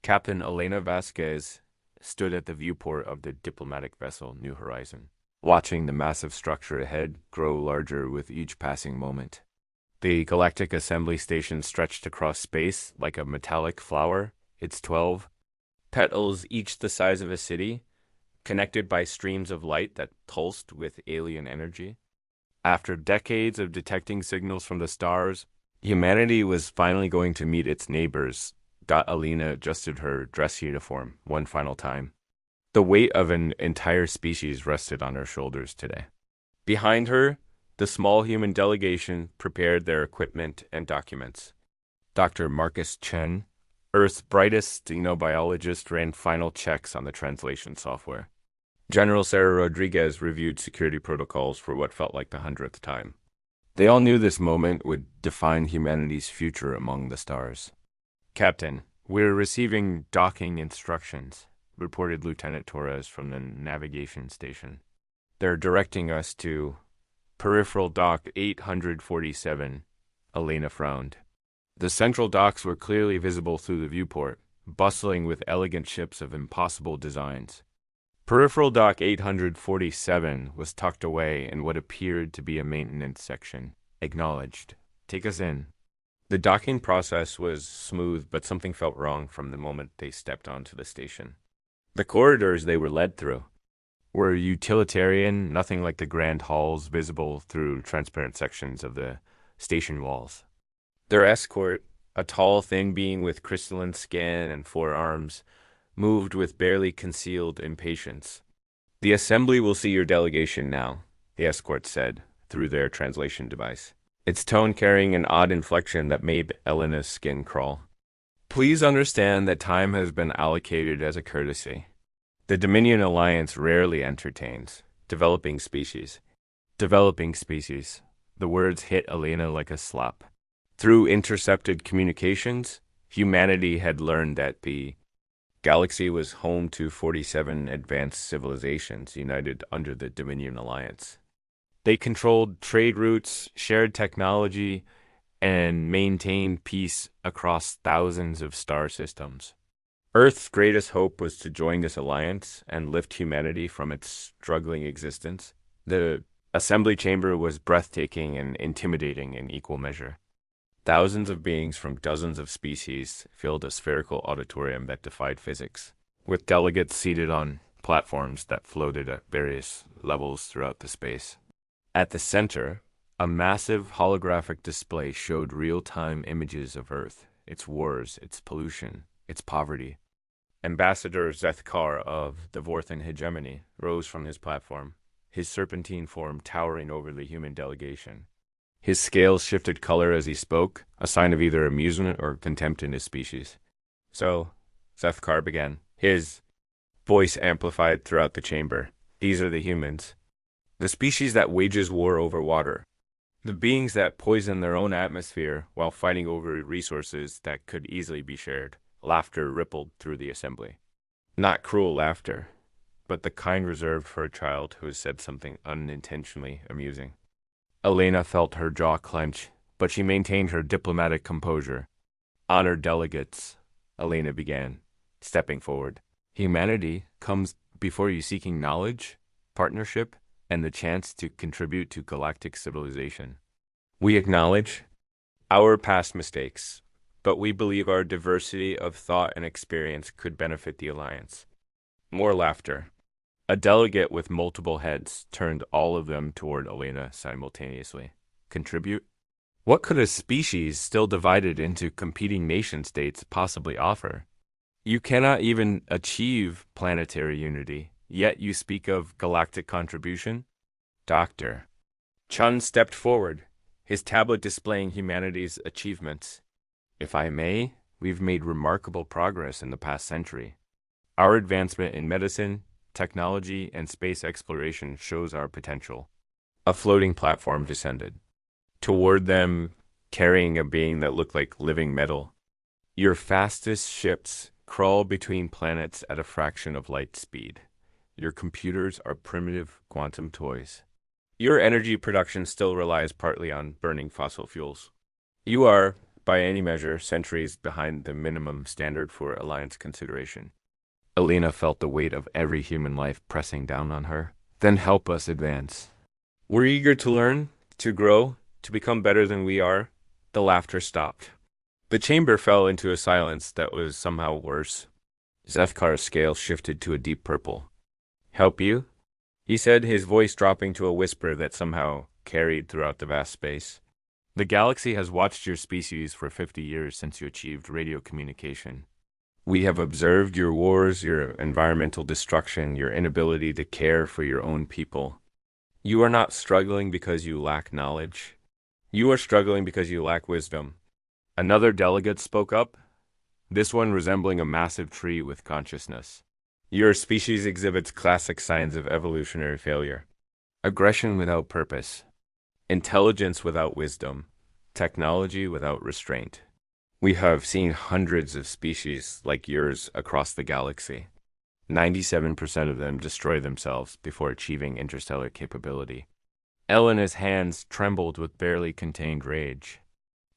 Captain Elena Vasquez stood at the viewport of the diplomatic vessel New Horizon, watching the massive structure ahead grow larger with each passing moment. The galactic assembly station stretched across space like a metallic flower, its 12 petals, each the size of a city, connected by streams of light that pulsed with alien energy. After decades of detecting signals from the stars, humanity was finally going to meet its neighbors. Alina adjusted her dress uniform one final time. The weight of an entire species rested on her shoulders today. Behind her, the small human delegation prepared their equipment and documents. Dr. Marcus Chen, Earth's brightest xenobiologist, ran final checks on the translation software. General Sarah Rodriguez reviewed security protocols for what felt like the 100th time. They all knew this moment would define humanity's future among the stars. Captain, we're receiving docking instructions, reported Lieutenant Torres from the navigation station. They're directing us to Peripheral Dock 847. Elena frowned. The central docks were clearly visible through the viewport, bustling with elegant ships of impossible designs. Peripheral Dock 847 was tucked away in what appeared to be a maintenance section. Acknowledged. Take us in. The docking process was smooth, but something felt wrong from the moment they stepped onto the station. The corridors they were led through were utilitarian, nothing like the grand halls visible through transparent sections of the station walls. Their escort, a tall, thin being with crystalline skin and 4 arms, moved with barely concealed impatience. The assembly will see your delegation now, the escort said, through their translation device, its tone carrying an odd inflection that made Elena's skin crawl. Please understand that time has been allocated as a courtesy. The Dominion Alliance rarely entertains developing species. Developing species. The words hit Elena like a slap. Through intercepted communications, humanity had learned that the galaxy was home to 47 advanced civilizations united under the Dominion Alliance. They controlled trade routes, shared technology, and maintained peace across thousands of star systems. Earth's greatest hope was to join this alliance and lift humanity from its struggling existence. The assembly chamber was breathtaking and intimidating in equal measure. Thousands of beings from dozens of species filled a spherical auditorium that defied physics, with delegates seated on platforms that floated at various levels throughout the space. At the center, a massive holographic display showed real-time images of Earth, its wars, its pollution, its poverty. Ambassador Zethkar of the Vorthan hegemony rose from his platform, his serpentine form towering over the human delegation. His scales shifted color as he spoke, a sign of either amusement or contempt in his species. So, Zethkar began, his voice amplified throughout the chamber. These are the humans. The species that wages war over water. The beings that poison their own atmosphere while fighting over resources that could easily be shared. Laughter rippled through the assembly. Not cruel laughter, but the kind reserved for a child who has said something unintentionally amusing. Elena felt her jaw clench, but she maintained her diplomatic composure. Honored delegates, Elena began, stepping forward. Humanity comes before you seeking knowledge, partnership, and the chance to contribute to galactic civilization. We acknowledge our past mistakes, but we believe our diversity of thought and experience could benefit the Alliance. More laughter. A delegate with multiple heads turned all of them toward Elena simultaneously. Contribute? What could a species still divided into competing nation-states possibly offer? You cannot even achieve planetary unity, yet you speak of galactic contribution? Doctor. Chun stepped forward, his tablet displaying humanity's achievements. If I may, we've made remarkable progress in the past century. Our advancement in medicine, technology, and space exploration shows our potential. A floating platform descended. Toward them, carrying a being that looked like living metal. Your fastest ships crawl between planets at a fraction of light speed. Your computers are primitive quantum toys. Your energy production still relies partly on burning fossil fuels. You are by any measure, centuries behind the minimum standard for alliance consideration. Alina felt the weight of every human life pressing down on her. Then help us advance. We're eager to learn, to grow, to become better than we are. The laughter stopped. The chamber fell into a silence that was somehow worse. Zethkar's scale shifted to a deep purple. Help you? He said, his voice dropping to a whisper that somehow carried throughout the vast space. The galaxy has watched your species for 50 years since you achieved radio communication. We have observed your wars, your environmental destruction, your inability to care for your own people. You are not struggling because you lack knowledge. You are struggling because you lack wisdom. Another delegate spoke up, this one resembling a massive tree with consciousness. Your species exhibits classic signs of evolutionary failure. Aggression without purpose. Intelligence without wisdom. Technology without restraint. We have seen hundreds of species like yours across the galaxy. 97% of them destroy themselves before achieving interstellar capability. Elena's hands trembled with barely contained rage.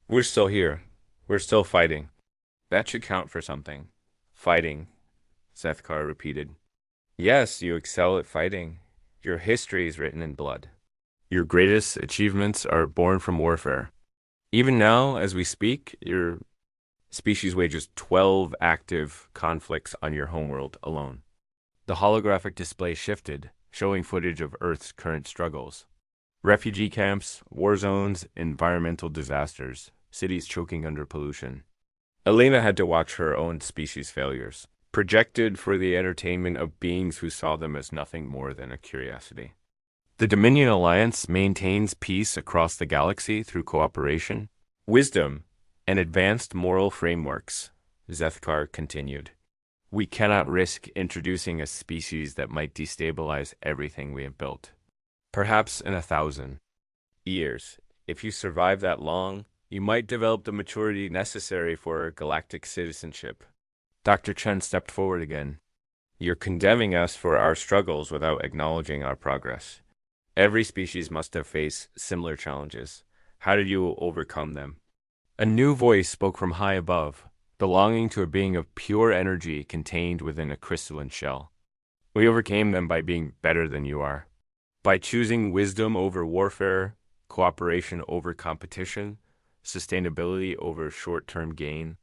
We're still here. We're still fighting. That should count for something. Fighting, Zethkar repeated. Yes, you excel at fighting. Your history is written in blood. Your greatest achievements are born from warfare. Even now, as we speak, your species wages 12 active conflicts on your homeworld alone. The holographic display shifted, showing footage of Earth's current struggles. Refugee camps, war zones, environmental disasters, cities choking under pollution. Elena had to watch her own species' failures, projected for the entertainment of beings who saw them as nothing more than a curiosity. The Dominion Alliance maintains peace across the galaxy through cooperation, wisdom, and advanced moral frameworks, Zethkar continued. We cannot risk introducing a species that might destabilize everything we have built. Perhaps in 1,000 years, if you survive that long, you might develop the maturity necessary for galactic citizenship. Dr. Chen stepped forward again. You're condemning us for our struggles without acknowledging our progress. Every species must have faced similar challenges. How did you overcome them? A new voice spoke from high above, belonging to a being of pure energy contained within a crystalline shell. We overcame them by being better than you are. By choosing wisdom over warfare, cooperation over competition, sustainability over short-term gain.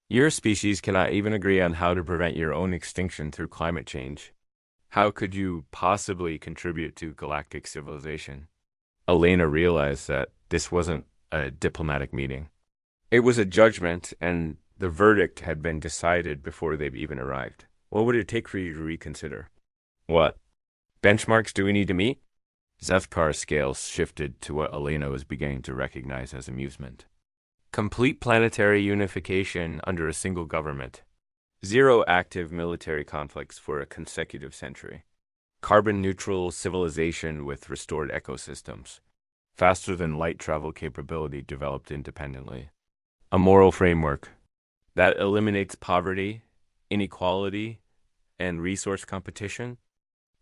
Your species cannot even agree on how to prevent your own extinction through climate change. How could you possibly contribute to galactic civilization? Elena realized that this wasn't a diplomatic meeting. It was a judgment, and the verdict had been decided before they've even arrived. What would it take for you to reconsider? What benchmarks do we need to meet? Zethkar's scales shifted to what Elena was beginning to recognize as amusement. Complete planetary unification under a single government. 0 active military conflicts for a consecutive century. Carbon-neutral civilization with restored ecosystems. Faster than light travel capability developed independently. A moral framework that eliminates poverty, inequality, and resource competition.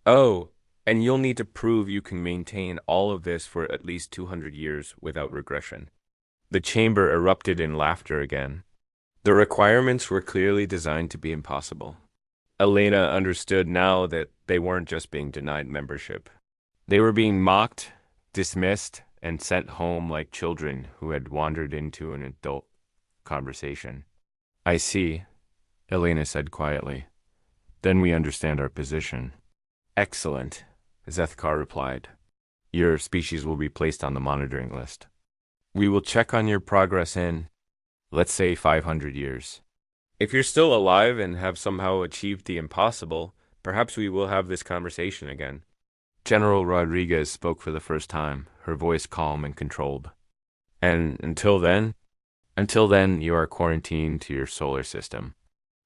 Oh, and you'll need to prove you can maintain all of this for at least 200 years without regression. The chamber erupted in laughter again. The requirements were clearly designed to be impossible. Elena understood now that they weren't just being denied membership. They were being mocked, dismissed, and sent home like children who had wandered into an adult conversation. I see, Elena said quietly. Then we understand our position. Excellent, Zethkar replied. Your species will be placed on the monitoring list. We will check on your progress in, let's say, 500 years. If you're still alive and have somehow achieved the impossible, perhaps we will have this conversation again. General Rodriguez spoke for the first time, her voice calm and controlled. And until then, you are quarantined to your solar system.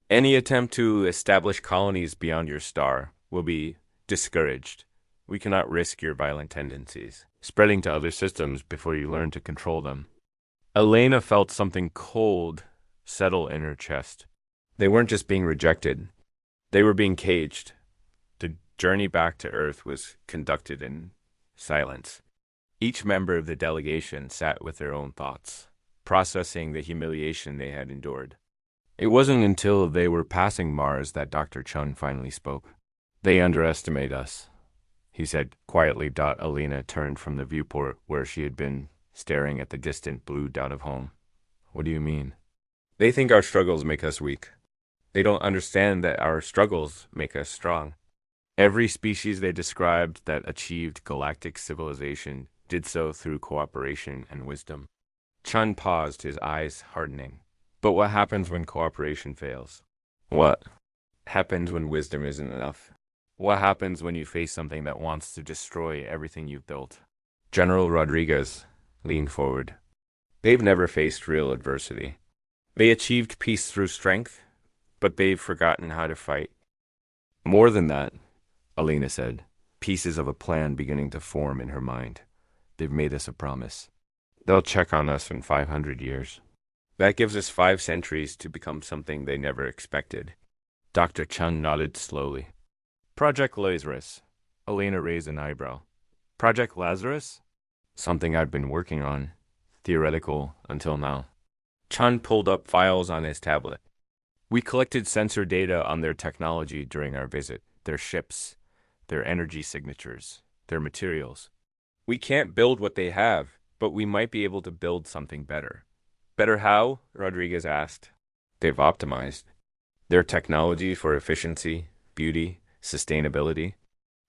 Any attempt to establish colonies beyond your star will be discouraged. We cannot risk your violent tendencies spreading to other systems before you learn to control them. Elena felt something cold settle in her chest. They weren't just being rejected. They were being caged. The journey back to Earth was conducted in silence. Each member of the delegation sat with their own thoughts. processing the humiliation they had endured. It wasn't until they were passing Mars that Dr. Chun finally spoke. "They underestimate us," he said quietly. Alina turned from the viewport where she had been, staring at the distant blue dot of home. "What do you mean?" "They think our struggles make us weak. They don't understand that our struggles make us strong." Every species they described that achieved galactic civilization did so through cooperation and wisdom. Chun paused, his eyes hardening. "But what happens when cooperation fails?" "What happens when wisdom isn't enough? What happens when you face something that wants to destroy everything you've built?" General Rodriguez leaned forward. "They've never faced real adversity. They achieved peace through strength, but they've forgotten how to fight." "More than that," Alina said, pieces of a plan beginning to form in her mind. "They've made us a promise. They'll check on us in 500 years. That gives us 5 centuries to become something they never expected." Dr. Chun nodded slowly. "Project Lazarus." Alina raised an eyebrow. "Project Lazarus?" "Something I've been working on. Theoretical until now." Chun pulled up files on his tablet. "We collected sensor data on their technology during our visit, their ships, their energy signatures, their materials. We can't build what they have, but we might be able to build something better." "Better how?" Rodriguez asked. "They've optimized their technology for efficiency, beauty, sustainability.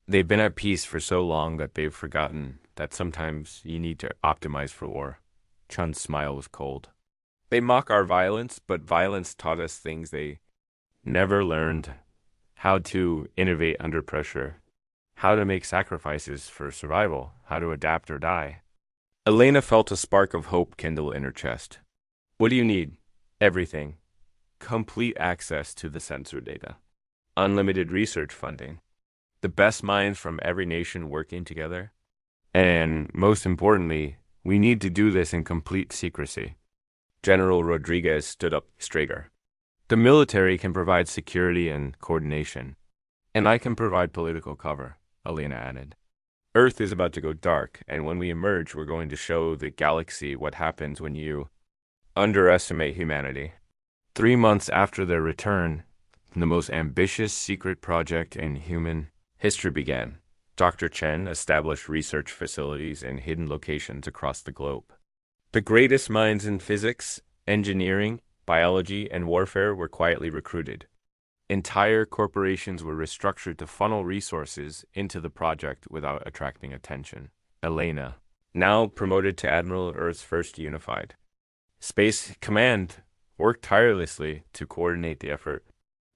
They've been at peace for so long that they've forgotten that sometimes you need to optimize for war." Chun's smile was cold. "They mock our violence, but violence taught us things they never learned. How to innovate under pressure, how to make sacrifices for survival, how to adapt or die." Elena felt a spark of hope kindle in her chest. "What do you need?" "Everything. Complete access to the sensor data. Unlimited research funding. The best minds from every nation working together. And most importantly, we need to do this in complete secrecy." General Rodriguez stood up straighter. "The military can provide security and coordination, and I can provide political cover," Elena added. "Earth is about to go dark, and when we emerge, we're going to show the galaxy what happens when you underestimate humanity." 3 months after their return, the most ambitious secret project in human history began. Dr. Chen established research facilities in hidden locations across the globe. The greatest minds in physics, engineering, biology, and warfare were quietly recruited. Entire corporations were restructured to funnel resources into the project without attracting attention. Elena, now promoted to Admiral of Earth's First Unified Space Command, worked tirelessly to coordinate the effort.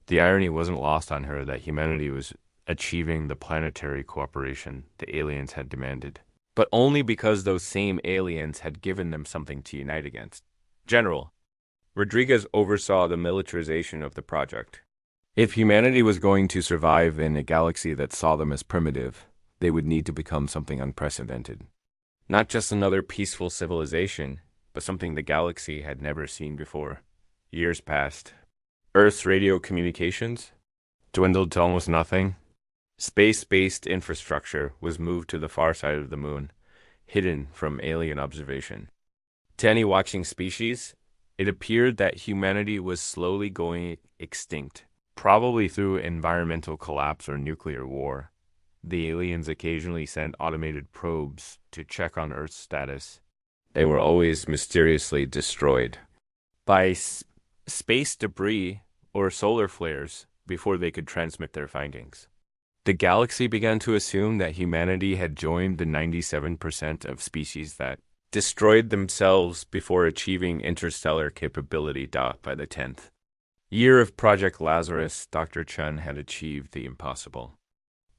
The irony wasn't lost on her that humanity was achieving the planetary cooperation the aliens had demanded, but only because those same aliens had given them something to unite against. General Rodriguez oversaw the militarization of the project. If humanity was going to survive in a galaxy that saw them as primitive, they would need to become something unprecedented. Not just another peaceful civilization, but something the galaxy had never seen before. Years passed. Earth's radio communications dwindled to almost nothing. Space-based infrastructure was moved to the far side of the moon, hidden from alien observation. To any watching species, it appeared that humanity was slowly going extinct, probably through environmental collapse or nuclear war. The aliens occasionally sent automated probes to check on Earth's status. They were always mysteriously destroyed by space debris or solar flares before they could transmit their findings. The galaxy began to assume that humanity had joined the 97% of species that destroyed themselves before achieving interstellar capability. By the 10th year of Project Lazarus, Dr. Chun had achieved the impossible.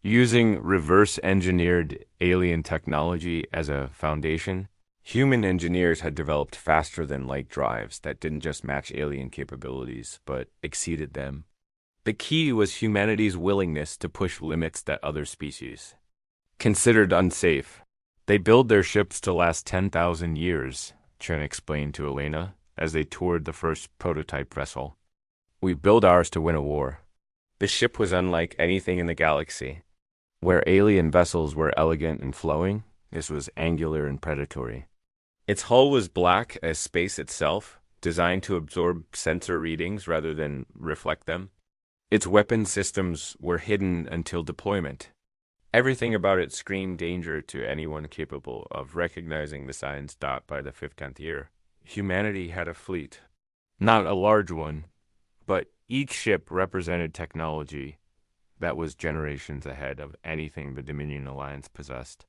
Using reverse-engineered alien technology as a foundation, human engineers had developed faster-than-light drives that didn't just match alien capabilities, but exceeded them. The key was humanity's willingness to push limits that other species considered unsafe. They build their ships to last 10,000 years, Chen explained to Elena as they toured the first prototype vessel. "We build ours to win a war." The ship was unlike anything in the galaxy. Where alien vessels were elegant and flowing, this was angular and predatory. Its hull was black as space itself, designed to absorb sensor readings rather than reflect them. Its weapon systems were hidden until deployment. Everything about it screamed danger to anyone capable of recognizing the signs by the 15th year. Humanity had a fleet. Not a large one, but each ship represented technology that was generations ahead of anything the Dominion Alliance possessed.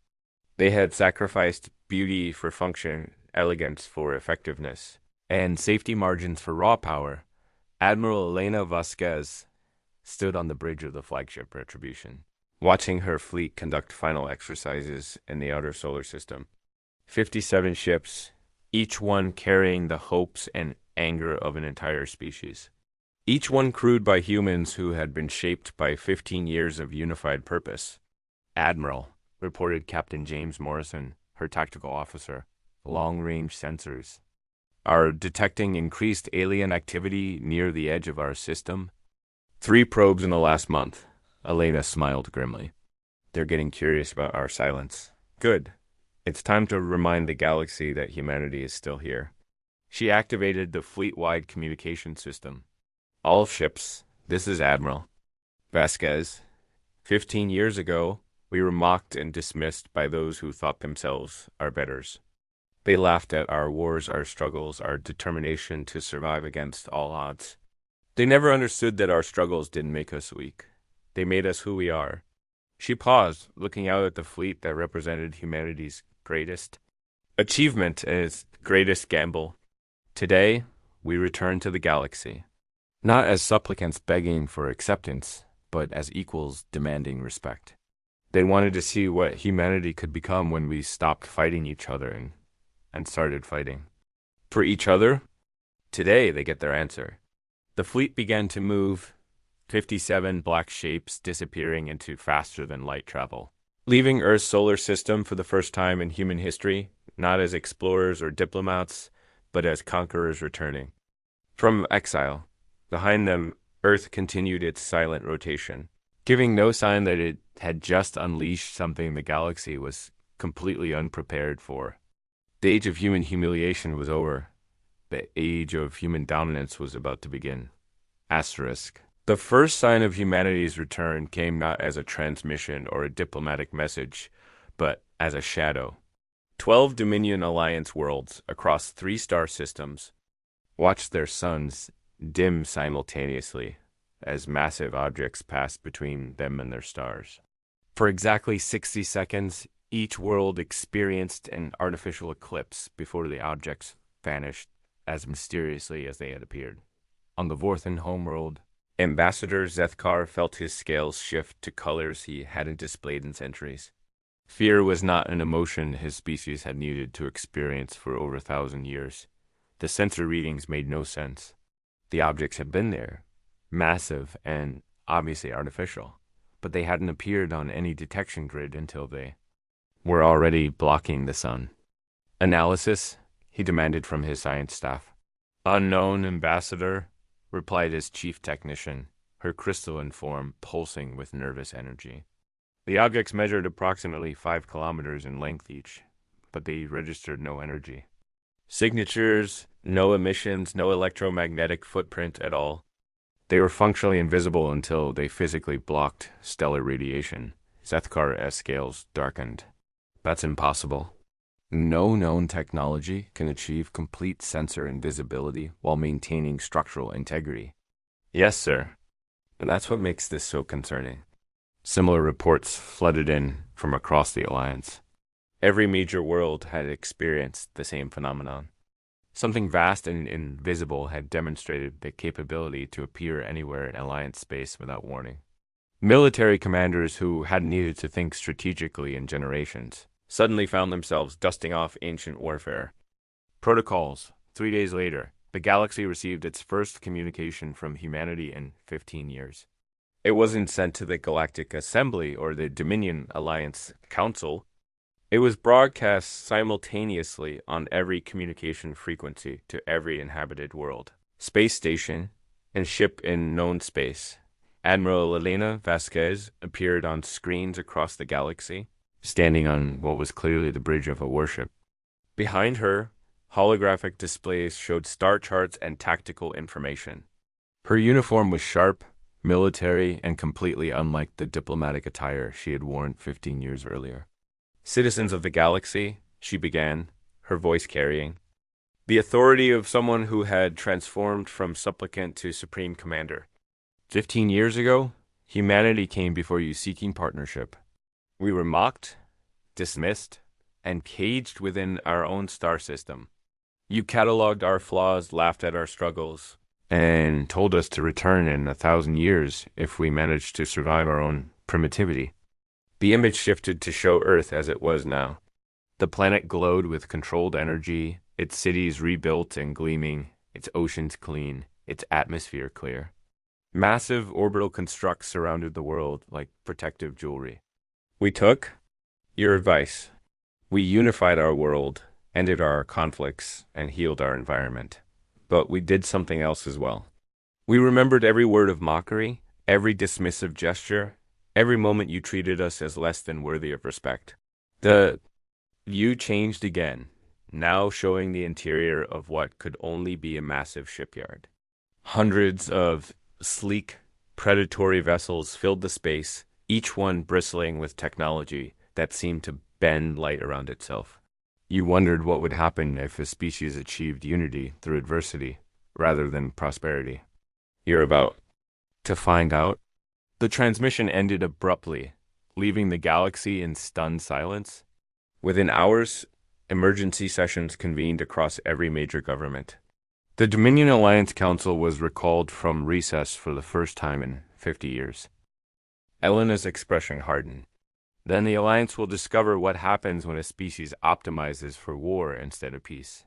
They had sacrificed beauty for function, elegance for effectiveness, and safety margins for raw power. Admiral Elena Vasquez stood on the bridge of the flagship Retribution, watching her fleet conduct final exercises in the outer solar system. 57 ships, each one carrying the hopes and anger of an entire species. Each one crewed by humans who had been shaped by 15 years of unified purpose. Admiral, reported Captain James Morrison, her tactical officer, long-range sensors are detecting increased alien activity near the edge of our system. 3 probes in the last month. Elena smiled grimly. They're getting curious about our silence. Good. It's time to remind the galaxy that humanity is still here. She activated the fleet-wide communication system. All ships, this is Admiral Vasquez. 15 years ago, we were mocked and dismissed by those who thought themselves our betters. They laughed at our wars, our struggles, our determination to survive against all odds. They never understood that our struggles didn't make us weak. They made us who we are. She paused, looking out at the fleet that represented humanity's greatest achievement and its greatest gamble. Today, we return to the galaxy, not as supplicants begging for acceptance, but as equals demanding respect. They wanted to see what humanity could become when we stopped fighting each other and started fighting for each other. Today, they get their answer. The fleet began to move, 57 black shapes disappearing into faster-than-light travel, leaving Earth's solar system for the first time in human history, not as explorers or diplomats, but as conquerors returning from exile. Behind them, Earth continued its silent rotation, giving no sign that it had just unleashed something the galaxy was completely unprepared for. The age of human humiliation was over. The age of human dominance was about to begin. Asterisk. The first sign of humanity's return came not as a transmission or a diplomatic message, but as a shadow. 12 Dominion Alliance worlds across 3 star systems watched their suns dim simultaneously as massive objects passed between them and their stars. For exactly 60 seconds, each world experienced an artificial eclipse before the objects vanished as mysteriously as they had appeared. On the Vorthan homeworld, Ambassador Zethkar felt his scales shift to colors he hadn't displayed in centuries. Fear was not an emotion his species had needed to experience for over 1,000 years. The sensor readings made no sense. The objects had been there, massive and obviously artificial, but they hadn't appeared on any detection grid until they were already blocking the sun. Analysis, he demanded from his science staff. Unknown, Ambassador, replied his chief technician, her crystalline form pulsing with nervous energy. The objects measured approximately 5 kilometers in length each, but they registered no energy. Signatures, no emissions, no electromagnetic footprint at all. They were functionally invisible until they physically blocked stellar radiation. Zethkar S. scales darkened. That's impossible. No known technology can achieve complete sensor invisibility while maintaining structural integrity. Yes, sir. And that's what makes this so concerning. Similar reports flooded in from across the Alliance. Every major world had experienced the same phenomenon. Something vast and invisible had demonstrated the capability to appear anywhere in Alliance space without warning. Military commanders who hadn't needed to think strategically in generations suddenly found themselves dusting off ancient warfare. Protocols. 3 days later, the galaxy received its first communication from humanity in 15 years. It wasn't sent to the Galactic Assembly or the Dominion Alliance Council. It was broadcast simultaneously on every communication frequency to every inhabited world, space station, and ship in known space. Admiral Elena Vasquez appeared on screens across the galaxy, standing on what was clearly the bridge of a warship. Behind her, holographic displays showed star charts and tactical information. Her uniform was sharp, military, and completely unlike the diplomatic attire she had worn 15 years earlier. Citizens of the galaxy, she began, her voice carrying the authority of someone who had transformed from supplicant to supreme commander. 15 years ago, humanity came before you seeking partnership. We were mocked, dismissed, and caged within our own star system. You cataloged our flaws, laughed at our struggles, and told us to return in 1,000 years if we managed to survive our own primitivity. The image shifted to show Earth as it was now. The planet glowed with controlled energy, its cities rebuilt and gleaming, its oceans clean, its atmosphere clear. Massive orbital constructs surrounded the world like protective jewelry. We took your advice. We unified our world, ended our conflicts, and healed our environment. But we did something else as well. We remembered every word of mockery, every dismissive gesture, every moment you treated us as less than worthy of respect. The view changed again, now showing the interior of what could only be a massive shipyard. Hundreds of sleek, predatory vessels filled the space, each one bristling with technology that seemed to bend light around itself. You wondered what would happen if a species achieved unity through adversity rather than prosperity. You're about to find out. The transmission ended abruptly, leaving the galaxy in stunned silence. Within hours, emergency sessions convened across every major government. The Dominion Alliance Council was recalled from recess for the first time in 50 years. Elena's expression hardened. Then the Alliance will discover what happens when a species optimizes for war instead of peace.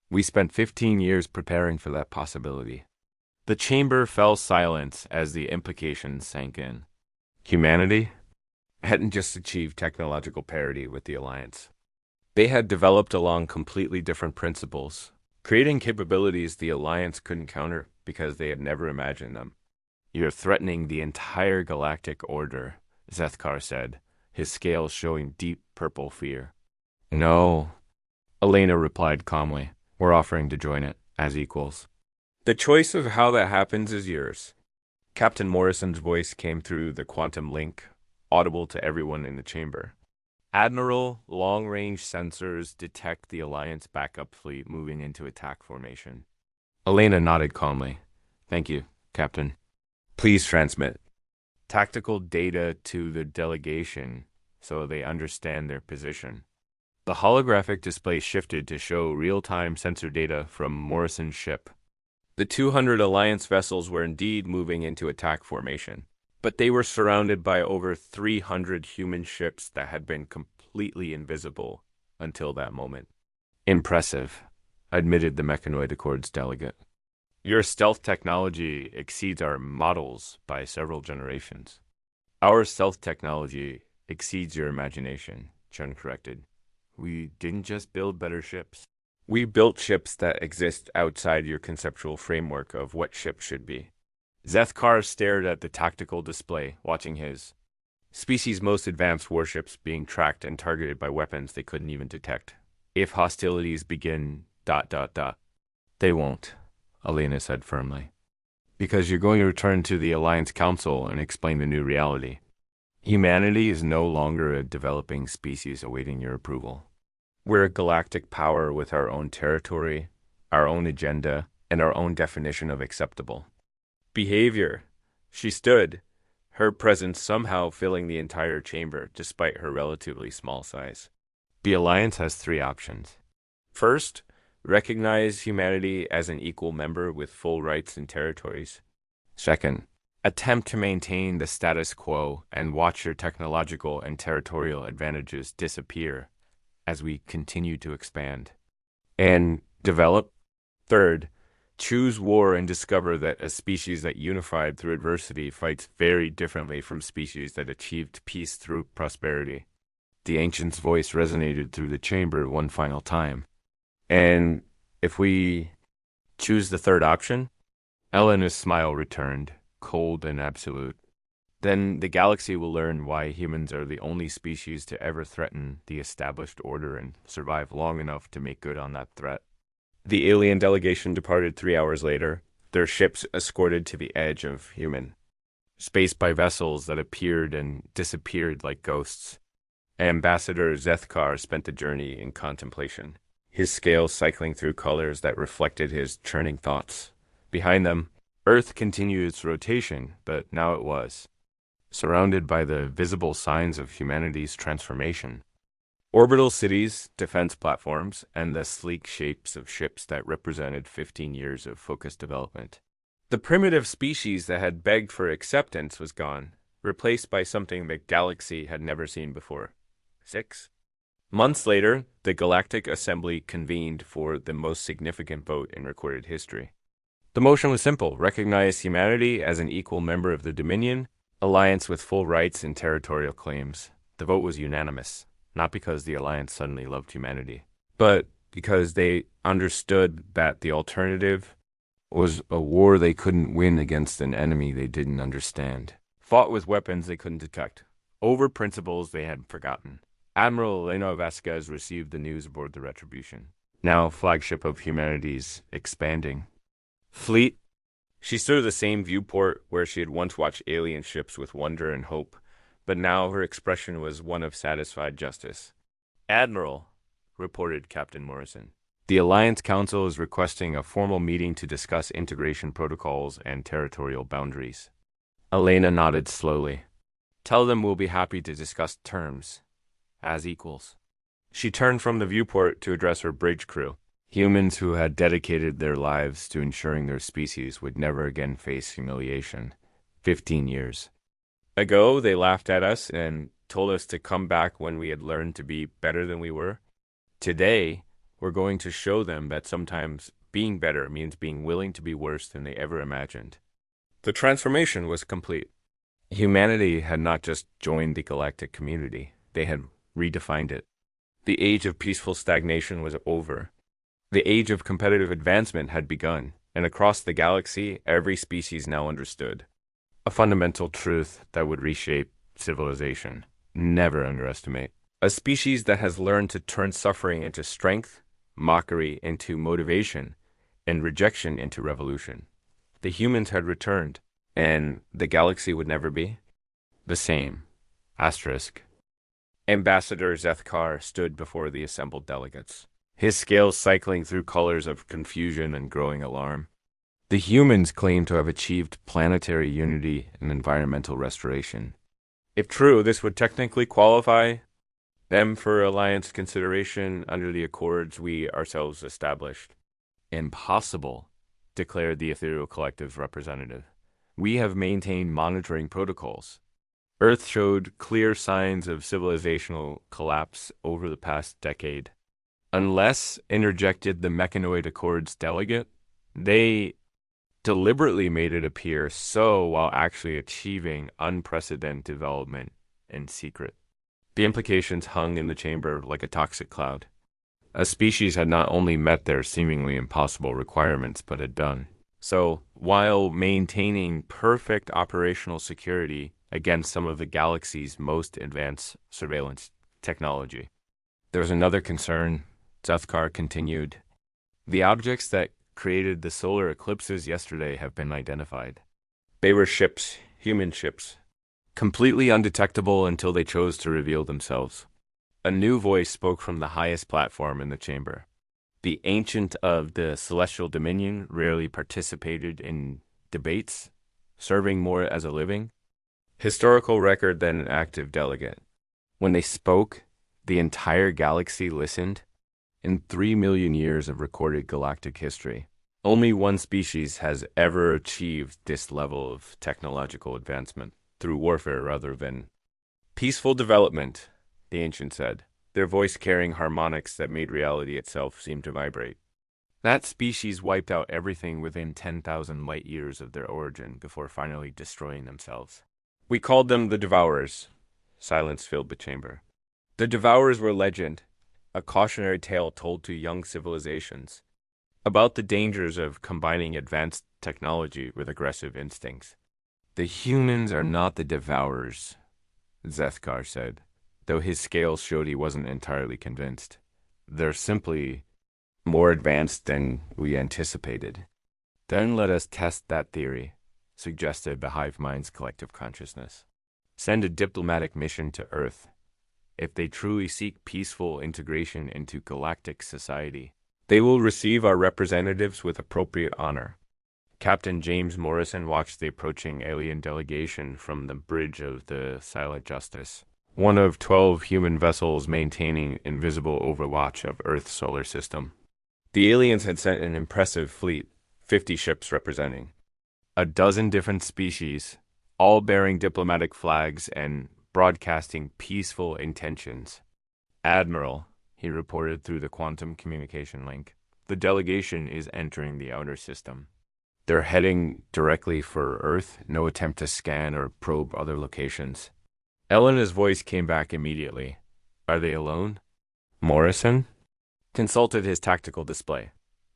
We spent 15 years preparing for that possibility. The chamber fell silent as the implications sank in. Humanity hadn't just achieved technological parity with the Alliance. They had developed along completely different principles, creating capabilities the Alliance couldn't counter because they had never imagined them. You're threatening the entire galactic order, Zethkar said, his scales showing deep purple fear. No, Elena replied calmly. We're offering to join it, as equals. The choice of how that happens is yours. Captain Morrison's voice came through the quantum link, audible to everyone in the chamber. Admiral, long-range sensors detect the Alliance backup fleet moving into attack formation. Elena nodded calmly. Thank you, Captain. Please transmit tactical data to the delegation so they understand their position. The holographic display shifted to show real-time sensor data from Morrison's ship. The 200 Alliance vessels were indeed moving into attack formation, but they were surrounded by over 300 human ships that had been completely invisible until that moment. Impressive, admitted the Mechanoid Accord's delegate. Your stealth technology exceeds our models by several generations. Our stealth technology exceeds your imagination, Chen corrected. We didn't just build better ships. We built ships that exist outside your conceptual framework of what ships should be. Zethkar stared at the tactical display, watching his species' most advanced warships being tracked and targeted by weapons they couldn't even detect. If hostilities begin... They won't, Elena said firmly. Because you're going to return to the Alliance Council and explain the new reality. Humanity is no longer a developing species awaiting your approval. We're a galactic power with our own territory, our own agenda, and our own definition of acceptable behavior. She stood, her presence somehow filling the entire chamber despite her relatively small size. The Alliance has 3 options. First, recognize humanity as an equal member with full rights and territories. Second, attempt to maintain the status quo and watch your technological and territorial advantages disappear as we continue to expand and develop. Third, choose war and discover that a species that unified through adversity fights very differently from species that achieved peace through prosperity. The ancient's voice resonated through the chamber one final time. And if we choose the third option? Elena's smile returned, cold and absolute. Then the galaxy will learn why humans are the only species to ever threaten the established order and survive long enough to make good on that threat. The alien delegation departed 3 hours later, their ships escorted to the edge of human space by vessels that appeared and disappeared like ghosts. Ambassador Zethkar spent the journey in contemplation, his scales cycling through colors that reflected his churning thoughts. Behind them, Earth continued its rotation, but now it was surrounded by the visible signs of humanity's transformation. Orbital cities, defense platforms, and the sleek shapes of ships that represented 15 years of focused development. The primitive species that had begged for acceptance was gone, replaced by something the galaxy had never seen before. 6 months later, the Galactic Assembly convened for the most significant vote in recorded history. The motion was simple: recognize humanity as an equal member of the Dominion, alliance with full rights and territorial claims. The vote was unanimous, not because the alliance suddenly loved humanity, but because they understood that the alternative was a war they couldn't win against an enemy they didn't understand, fought with weapons they couldn't detect, over principles they had forgotten. Admiral Elena Vasquez received the news aboard the Retribution, now flagship of humanity's expanding fleet. She stood at the same viewport where she had once watched alien ships with wonder and hope, but now her expression was one of satisfied justice. "Admiral," reported Captain Morrison, "the Alliance Council is requesting a formal meeting to discuss integration protocols and territorial boundaries." Elena nodded slowly. "Tell them we'll be happy to discuss terms, as equals." She turned from the viewport to address her bridge crew. Humans who had dedicated their lives to ensuring their species would never again face humiliation. 15 years ago, they laughed at us and told us to come back when we had learned to be better than we were. Today, we're going to show them that sometimes being better means being willing to be worse than they ever imagined. The transformation was complete. Humanity had not just joined the galactic community, they had redefined it. The age of peaceful stagnation was over. The age of competitive advancement had begun, and across the galaxy, every species now understood a fundamental truth that would reshape civilization. Never underestimate. A species that has learned to turn suffering into strength, mockery into motivation, and rejection into revolution. The humans had returned, and the galaxy would never be the same. Asterisk. Ambassador Zethkar stood before the assembled delegates, his scales cycling through colors of confusion and growing alarm. The humans claimed to have achieved planetary unity and environmental restoration. If true, this would technically qualify them for alliance consideration under the accords we ourselves established. Impossible, declared the Ethereal Collective's representative. We have maintained monitoring protocols. Earth showed clear signs of civilizational collapse over the past decade. Unless, interjected the Mechanoid Accord's delegate, they deliberately made it appear so while actually achieving unprecedented development in secret. The implications hung in the chamber like a toxic cloud. A species had not only met their seemingly impossible requirements, but had done so while maintaining perfect operational security against some of the galaxy's most advanced surveillance technology. There was another concern, Zethkar continued. The objects that created the solar eclipses yesterday have been identified. They were ships, human ships, completely undetectable until they chose to reveal themselves. A new voice spoke from the highest platform in the chamber. The ancient of the Celestial Dominion rarely participated in debates, serving more as a living historical record than an active delegate. When they spoke, the entire galaxy listened. In 3 million years of recorded galactic history, only one species has ever achieved this level of technological advancement, through warfare rather than peaceful development, the ancient said, their voice carrying harmonics that made reality itself seem to vibrate. That species wiped out everything within 10,000 light years of their origin before finally destroying themselves. We called them the Devourers. Silence filled the chamber. The Devourers were legend, a cautionary tale told to young civilizations about the dangers of combining advanced technology with aggressive instincts. The humans are not the devourers, Zethkar said, though his scales showed he wasn't entirely convinced. They're simply more advanced than we anticipated. Then let us test that theory, suggested the hive mind's collective consciousness. Send a diplomatic mission to Earth. If they truly seek peaceful integration into galactic society, they will receive our representatives with appropriate honor. Captain James Morrison watched the approaching alien delegation from the bridge of the Silent Justice, one of 12 human vessels maintaining invisible overwatch of Earth's solar system. The aliens had sent an impressive fleet, 50 ships representing a dozen different species, all bearing diplomatic flags and broadcasting peaceful intentions. Admiral, he reported through the quantum communication link, the delegation is entering the outer system. They're heading directly for Earth, no attempt to scan or probe other locations. Elena's voice came back immediately. Are they alone? Morrison consulted his tactical display.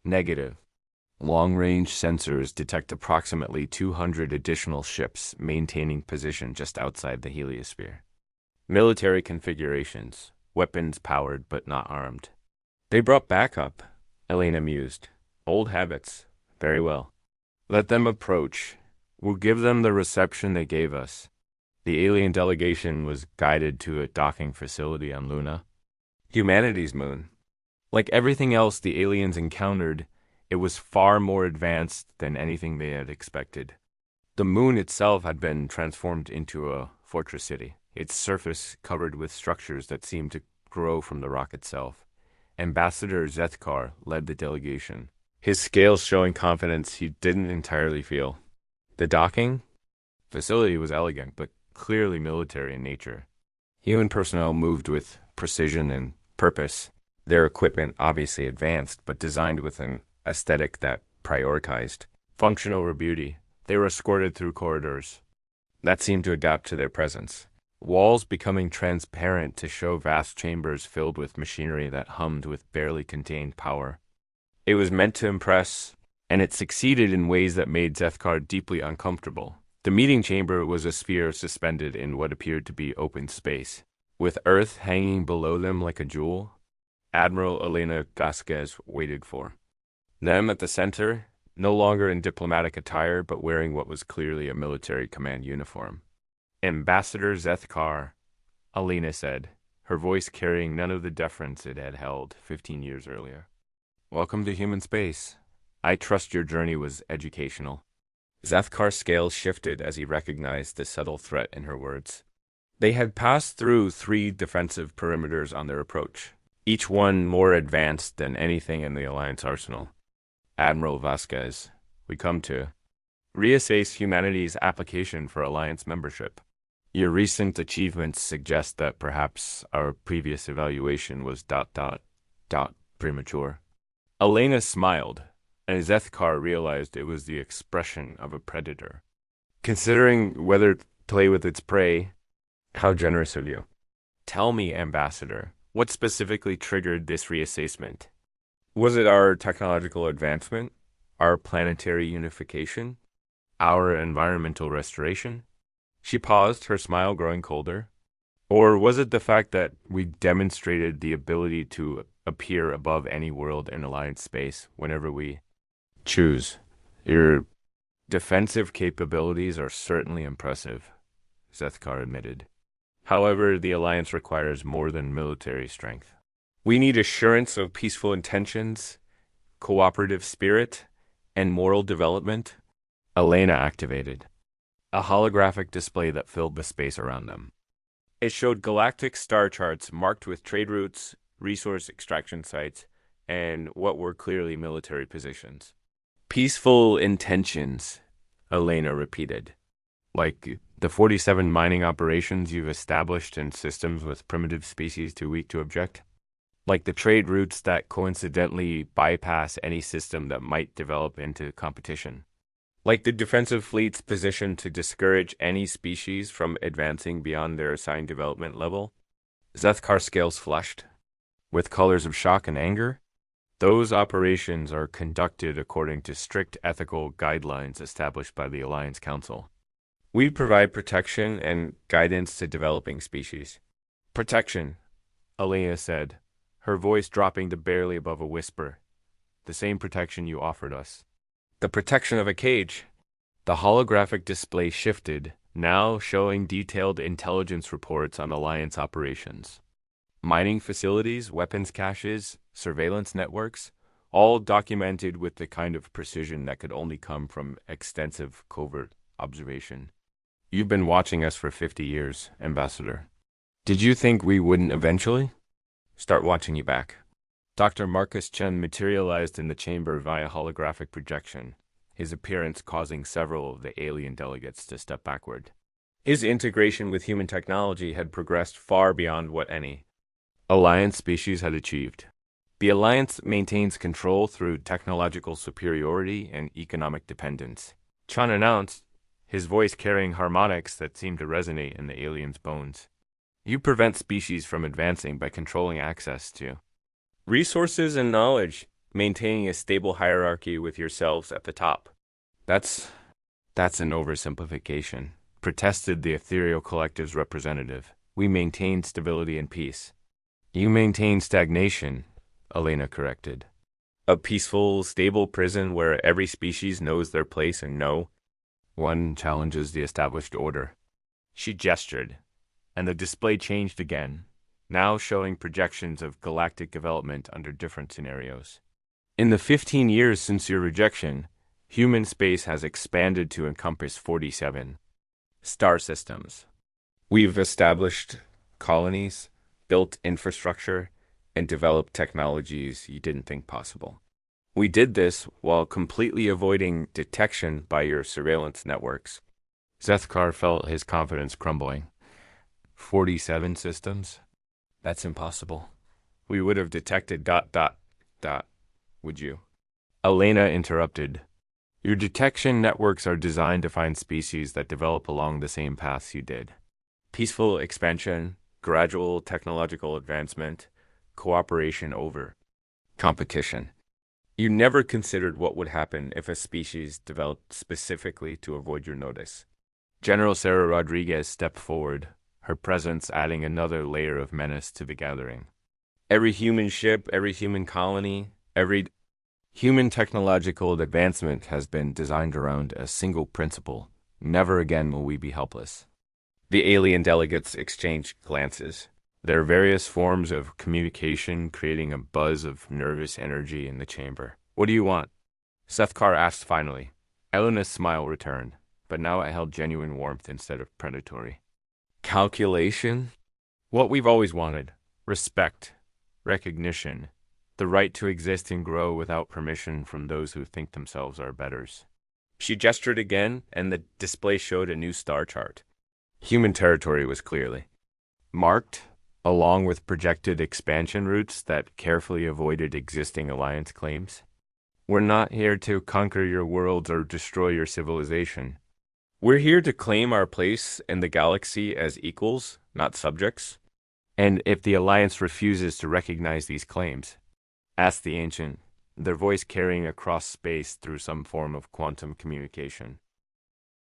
Negative. Long-range sensors detect approximately 200 additional ships maintaining position just outside the heliosphere. Military configurations, weapons powered but not armed. They brought backup, Elena mused. Old habits. Very well. Let them approach. We'll give them the reception they gave us. The alien delegation was guided to a docking facility on Luna, humanity's moon. Like everything else the aliens encountered, it was far more advanced than anything they had expected. The moon itself had been transformed into a fortress city, its surface covered with structures that seemed to grow from the rock itself. Ambassador Zethkar led the delegation, his scales showing confidence he didn't entirely feel. The docking facility was elegant, but clearly military in nature. Human personnel moved with precision and purpose, their equipment obviously advanced, but designed with an aesthetic that prioritized function over beauty. They were escorted through corridors that seemed to adapt to their presence, walls becoming transparent to show vast chambers filled with machinery that hummed with barely contained power. It was meant to impress, and it succeeded in ways that made Zethkar deeply uncomfortable. The meeting chamber was a sphere suspended in what appeared to be open space, with Earth hanging below them like a jewel. Admiral Elena Vasquez waited for them at the center, no longer in diplomatic attire, but wearing what was clearly a military command uniform. Ambassador Zethkar, Elena said, her voice carrying none of the deference it had held 15 years earlier. Welcome to human space. I trust your journey was educational. Zethkar's scales shifted as he recognized the subtle threat in her words. They had passed through 3 defensive perimeters on their approach, each one more advanced than anything in the Alliance arsenal. Admiral Vasquez, we come to reassess humanity's application for Alliance membership. Your recent achievements suggest that perhaps our previous evaluation was ... premature. Elena smiled, and Zethkar realized it was the expression of a predator. Considering whether to play with its prey, how generous of you. Tell me, Ambassador, what specifically triggered this reassessment? Was it our technological advancement, our planetary unification, our environmental restoration? She paused, her smile growing colder. Or was it the fact that we demonstrated the ability to appear above any world in Alliance space whenever we choose? Your defensive capabilities are certainly impressive, Zethkar admitted. However, the Alliance requires more than military strength. We need assurance of peaceful intentions, cooperative spirit, and moral development. Elena activated a holographic display that filled the space around them. It showed galactic star charts marked with trade routes, resource extraction sites, and what were clearly military positions. Peaceful intentions, Elena repeated. Like the 47 mining operations you've established in systems with primitive species too weak to object? Like the trade routes that coincidentally bypass any system that might develop into competition? Like the defensive fleets positioned to discourage any species from advancing beyond their assigned development level? Zethkar's scales flushed, with colors of shock and anger. Those operations are conducted according to strict ethical guidelines established by the Alliance Council. We provide protection and guidance to developing species. Protection, Alea said, her voice dropping to barely above a whisper. The same protection you offered us. The protection of a cage. The holographic display shifted, now showing detailed intelligence reports on Alliance operations. Mining facilities, weapons caches, surveillance networks, all documented with the kind of precision that could only come from extensive covert observation. You've been watching us for 50 years, Ambassador. Did you think we wouldn't eventually start watching you back? Dr. Marcus Chen materialized in the chamber via holographic projection, his appearance causing several of the alien delegates to step backward. His integration with human technology had progressed far beyond what any Alliance species had achieved. The Alliance maintains control through technological superiority and economic dependence, Chan announced, his voice carrying harmonics that seemed to resonate in the alien's bones. You prevent species from advancing by controlling access to resources and knowledge, maintaining a stable hierarchy with yourselves at the top. That's an oversimplification, protested the ethereal collective's representative. We maintain stability and peace. You maintain stagnation, Elena corrected. A peaceful, stable prison where every species knows their place and one challenges the established order. She gestured, and the display changed again, now showing projections of galactic development under different scenarios. In the 15 years since your rejection, human space has expanded to encompass 47 star systems. We've established colonies, built infrastructure, and developed technologies you didn't think possible. We did this while completely avoiding detection by your surveillance networks. Zethkar felt his confidence crumbling. 47 systems? That's impossible. We would have detected ... would you? Elena interrupted. Your detection networks are designed to find species that develop along the same paths you did. Peaceful expansion, gradual technological advancement, cooperation over competition. You never considered what would happen if a species developed specifically to avoid your notice. General Sarah Rodriguez stepped forward, her presence adding another layer of menace to the gathering. Every human ship, every human colony, every human technological advancement has been designed around a single principle. Never again will we be helpless. The alien delegates exchanged glances, their various forms of communication creating a buzz of nervous energy in the chamber. What do you want? Sethkar asked finally. Elena's smile returned, but now it held genuine warmth instead of predatory. Calculation? What we've always wanted. Respect. Recognition. The right to exist and grow without permission from those who think themselves our betters. She gestured again, and the display showed a new star chart. Human territory was clearly marked, along with projected expansion routes that carefully avoided existing alliance claims. We're not here to conquer your worlds or destroy your civilization. We're here to claim our place in the galaxy as equals, not subjects. And if the alliance refuses to recognize these claims, asked the ancient, their voice carrying across space through some form of quantum communication,